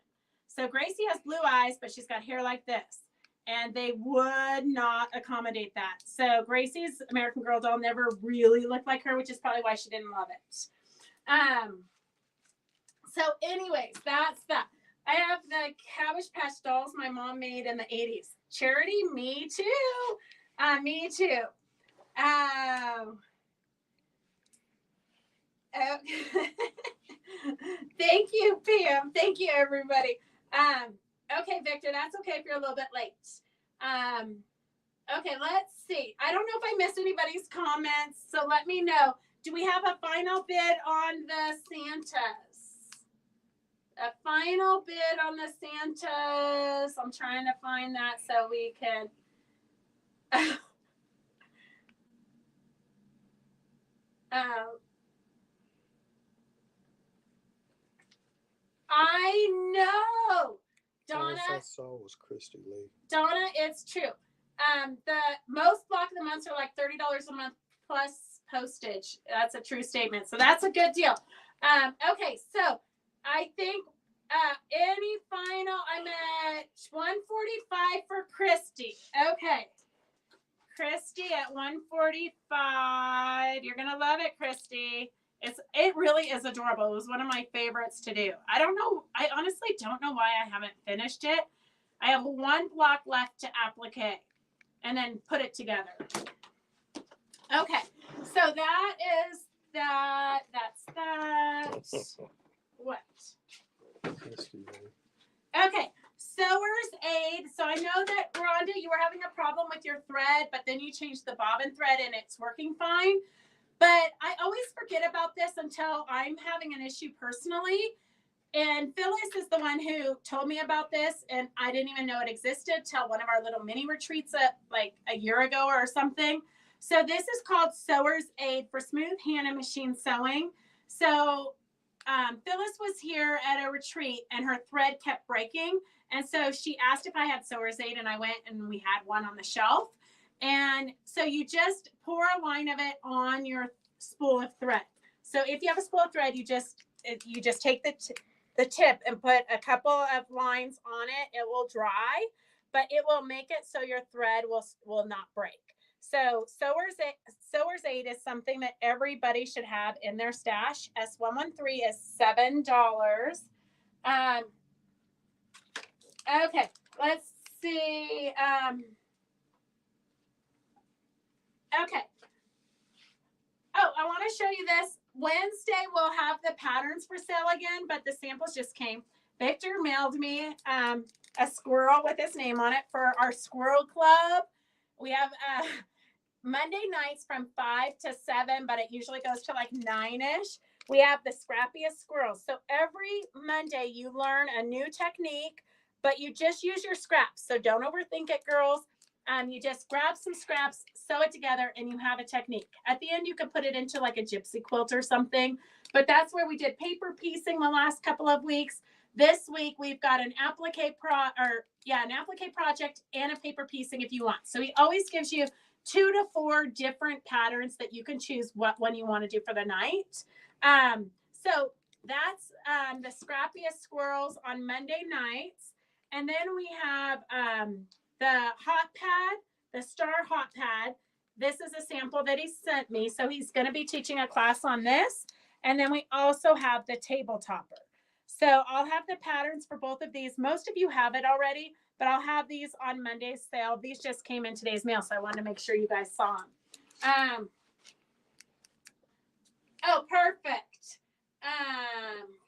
So Gracie has blue eyes, but she's got hair like this, and they would not accommodate that. So Gracie's American Girl doll never really looked like her, which is probably why she didn't love it. So anyways, that's that. I have the Cabbage Patch dolls my mom made in the 80s. Charity, me too. Me too. Thank you, Pam. Thank you, everybody. Okay, Victor, that's okay if you're a little bit late. Okay, let's see. I don't know if I missed anybody's comments, so let me know. Do we have a final bid on the Santas? A final bid on the Santas. I'm trying to find that so we can. I know, Donna. I saw was Christy Lee. Donna, it's true. The most block of the months are like $30 a month plus postage. That's a true statement. So that's a good deal. Okay, so I think any final, I'm at $145 for Christy. Okay. Christy at $145. You're gonna love it, Christy. It really is adorable. It was one of my favorites to do. I honestly don't know why I haven't finished it. I have 1 block left to applique and then put it together. Okay, so that is that. That's that. What? Okay, Sewer's Aid. So I know that, Rhonda, you were having a problem with your thread, but then you changed the bobbin thread and it's working fine. But I always forget about this until I'm having an issue personally. And Phyllis is the one who told me about this, and I didn't even know it existed till one of our little mini retreats like a year ago or something. So this is called Sewer's Aid for smooth hand and machine sewing. So Phyllis was here at a retreat, and her thread kept breaking. And so she asked if I had Sewer's Aid, and I went, and we had one on the shelf. And so you just pour a line of it on your spool of thread. So if you have a spool of thread, you just take the tip and put a couple of lines on it. It will dry, but it will make it so your thread will not break. So Sewer's Aid is something that everybody should have in their stash. S113 is $7. Okay, let's see. Okay. Oh, I want to show you this. Wednesday, we'll have the patterns for sale again, but the samples just came. Victor mailed me a squirrel with his name on it for our squirrel club. We have Monday nights from 5 to 7, but it usually goes to like 9-ish. We have the scrappiest squirrels. So every Monday you learn a new technique, but you just use your scraps. So don't overthink it, girls. You just grab some scraps, sew it together, and you have a technique. At the end, you can put it into like a gypsy quilt or something. But that's where we did paper piecing the last couple of weeks. This week we've got an applique project and a paper piecing if you want. So he always gives you 2 to 4 different patterns that you can choose what one you want to do for the night. So that's the scrappiest squirrels on Monday nights. And then we have the hot pad, the star hot pad. This is a sample that he sent me. So he's going to be teaching a class on this. And then we also have the table topper. So I'll have the patterns for both of these. Most of you have it already, but I'll have these on Monday's sale. These just came in today's mail, so I wanted to make sure you guys saw them. Oh, perfect.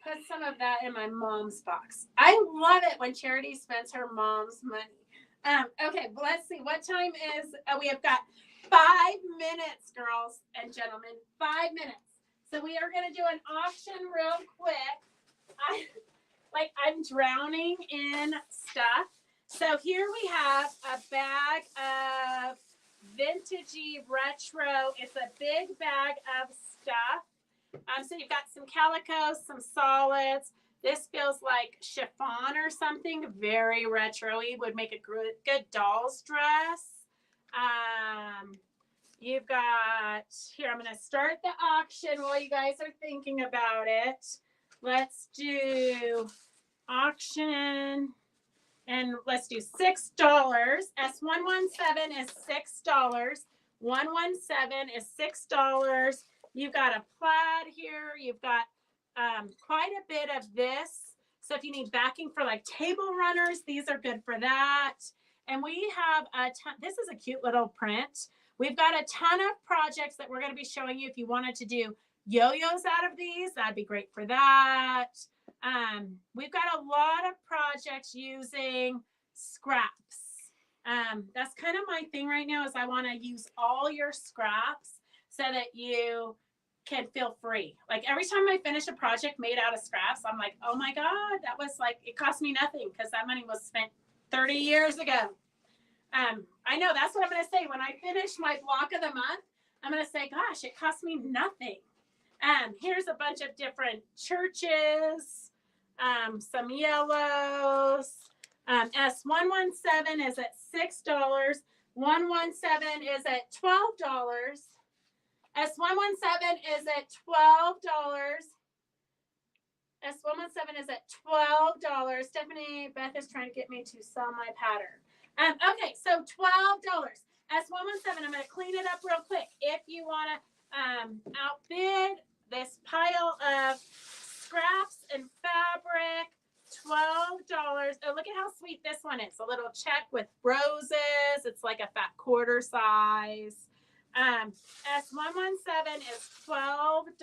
Put some of that in my mom's box. I love it when Charity spends her mom's money. Okay, let's see. What time is, we have got 5 minutes, girls and gentlemen, 5 minutes. So we are going to do an auction real quick. I'm drowning in stuff. So here we have a bag of vintagey retro. It's a big bag of stuff. So you've got some calico, some solids. This feels like chiffon or something, very retro-y, would make a good doll's dress. You've got, here, I'm going to start the auction while you guys are thinking about it. Let's do auction, and let's do $6. S117 is $6. 117 is $6. You've got a plaid here. You've got quite a bit of this. So if you need backing for like table runners, these are good for that. And we have a ton. This is a cute little print. We've got a ton of projects that we're going to be showing you. If you wanted to do yo-yos out of these, that'd be great for that. We've got a lot of projects using scraps. That's kind of my thing right now, is I want to use all your scraps so that you can feel free. Like every time I finish a project made out of scraps, I'm like, oh my God, that was like, it cost me nothing because that money was spent 30 years ago. I know, that's what I'm going to say. When I finish my block of the month, I'm going to say, gosh, it cost me nothing. Here's a bunch of different churches, some yellows. S117 is at $6. 117 is at $12. S117 is at $12. S117 is at $12. Stephanie Beth is trying to get me to sell my pattern. Okay, so $12. S117, I'm going to clean it up real quick. If you want to outbid this pile of scraps and fabric, $12. Oh, look at how sweet this one is. A little check with roses. It's like a fat quarter size. S117 is $12.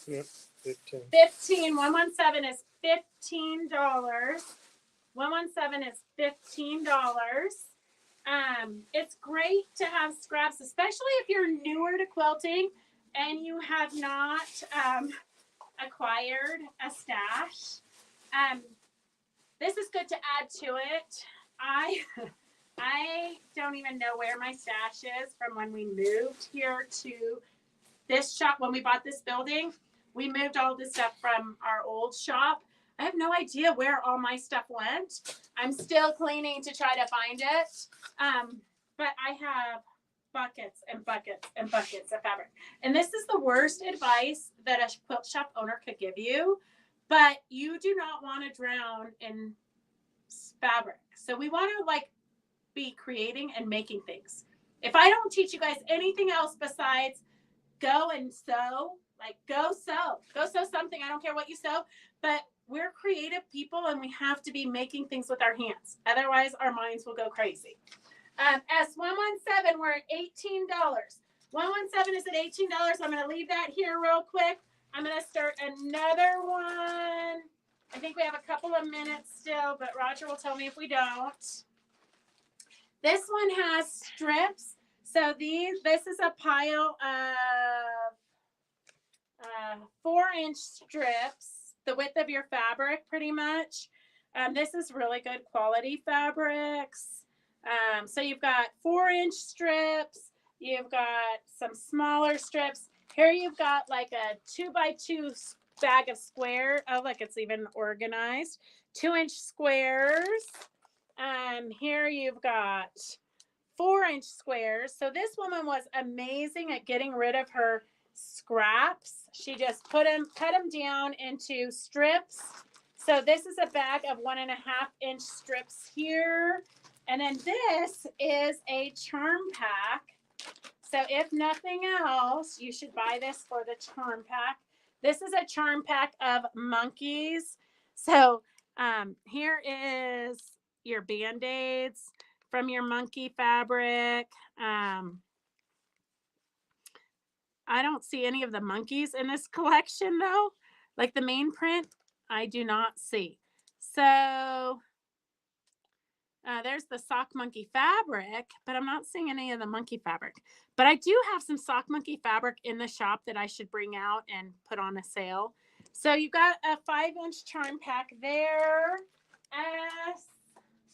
Yep, 15. 15. 117 is $15. 117 is $15. It's great to have scraps, especially if you're newer to quilting and you have not acquired a stash. This is good to add to it. I don't even know where my stash is from when we moved here to this shop. When we bought this building, we moved all this stuff from our old shop. I have no idea where all my stuff went. I'm still cleaning to try to find it. But I have buckets and buckets and buckets of fabric. And this is the worst advice that a quilt shop owner could give you, but you do not want to drown in fabric. So we want to be creating and making things. If I don't teach you guys anything else besides go and sew, go sew something. I don't care what you sew, but we're creative people and we have to be making things with our hands. Otherwise our minds will go crazy. S117, we're at $18. 117 is at $18. I'm going to leave that here real quick. I'm going to start another one. I think we have a couple of minutes still, but Roger will tell me if we don't. This one has strips. So this is a pile of 4-inch strips, the width of your fabric, pretty much. This is really good quality fabrics. So you've got 4-inch strips. You've got some smaller strips. Here you've got like a 2x2 bag of square. Oh, look, it's even organized. 2-inch squares. Here you've got 4-inch squares. So this woman was amazing at getting rid of her scraps. She just cut them down into strips. So this is a bag of 1.5-inch strips here. And then this is a charm pack. So if nothing else, you should buy this for the charm pack. This is a charm pack of monkeys. So here is your Band-Aids from your monkey fabric. I don't see any of the monkeys in this collection though. Like the main print, I do not see. So there's the sock monkey fabric, but I'm not seeing any of the monkey fabric. But I do have some sock monkey fabric in the shop that I should bring out and put on a sale. So you've got a 5-inch charm pack there.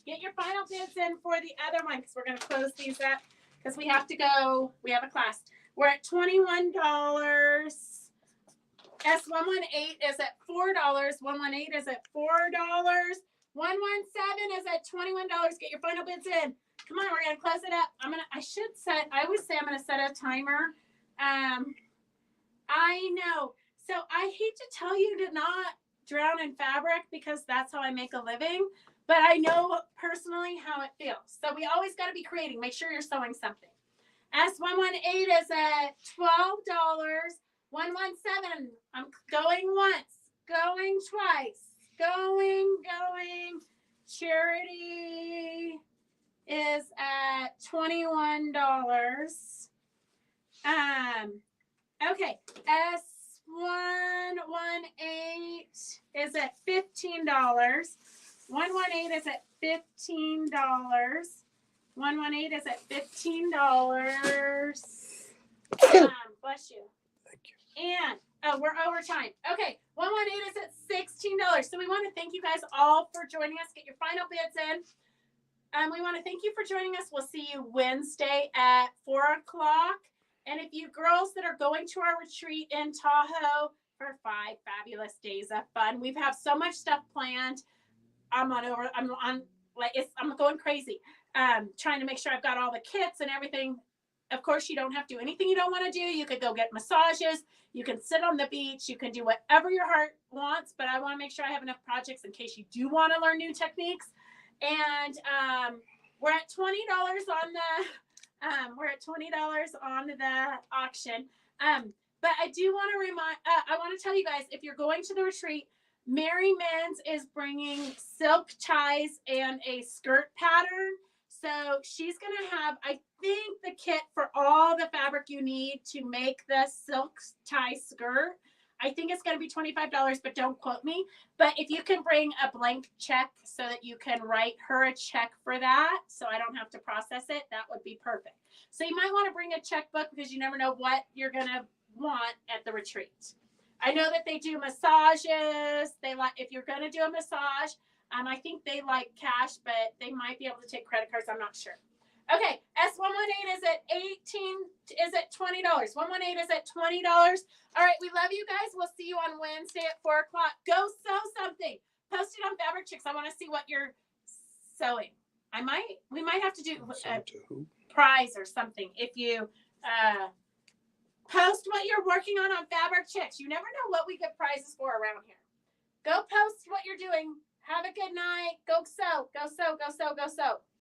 Get your final bids in for the other one because we're going to close these up because we have to go. We have a class. We're at $21. S118 is at $4. 118 is at $4. 117 is at $21. Get your final bids in. Come on, we're gonna close it up. I always say I'm gonna set a timer. I know. So I hate to tell you to not drown in fabric because that's how I make a living, but I know personally how it feels. So we always got to be creating. Make sure you're sewing something. S118 is at $12. 117, I'm going once, going twice, going. Charity is at $21. Okay, S118 is at $15. 118 is at $15. 118 is at $15. Bless you. Thank you. And we're over time. Okay, 118 is at $16. So we want to thank you guys all for joining us. Get your final bids in. We want to thank you for joining us. We'll see you Wednesday at 4 o'clock. And if you girls that are going to our retreat in Tahoe for 5 fabulous days of fun, we have so much stuff planned. I'm going crazy. Trying to make sure I've got all the kits and everything. Of course, you don't have to do anything you don't want to do. You could go get massages. You can sit on the beach. You can do whatever your heart wants. But I want to make sure I have enough projects in case you do want to learn new techniques. And we're at $20 on the auction. But I do want to I want to tell you guys, if you're going to the retreat, Mary Men's is bringing silk ties and a skirt pattern. So she's going to have, I think, the kit for all the fabric you need to make the silk tie skirt. I think it's going to be $25, but don't quote me. But if you can bring a blank check so that you can write her a check for that, so I don't have to process it, that would be perfect. So you might want to bring a checkbook because you never know what you're going to want at the retreat. I know that they do massages. If you're going to do a massage, I think they like cash, but they might be able to take credit cards. I'm not sure. Okay, S118 is at $20. 118 is at $20. All right, we love you guys. We'll see you on Wednesday at 4 o'clock. Go sew something. Post it on Fabric Chicks. I want to see what you're sewing. We might have to do a prize or something if you post what you're working on Fabric Chicks. You never know what we get prizes for around here. Go post what you're doing. Have a good night. Go sew. Go sew. Go sew. Go sew.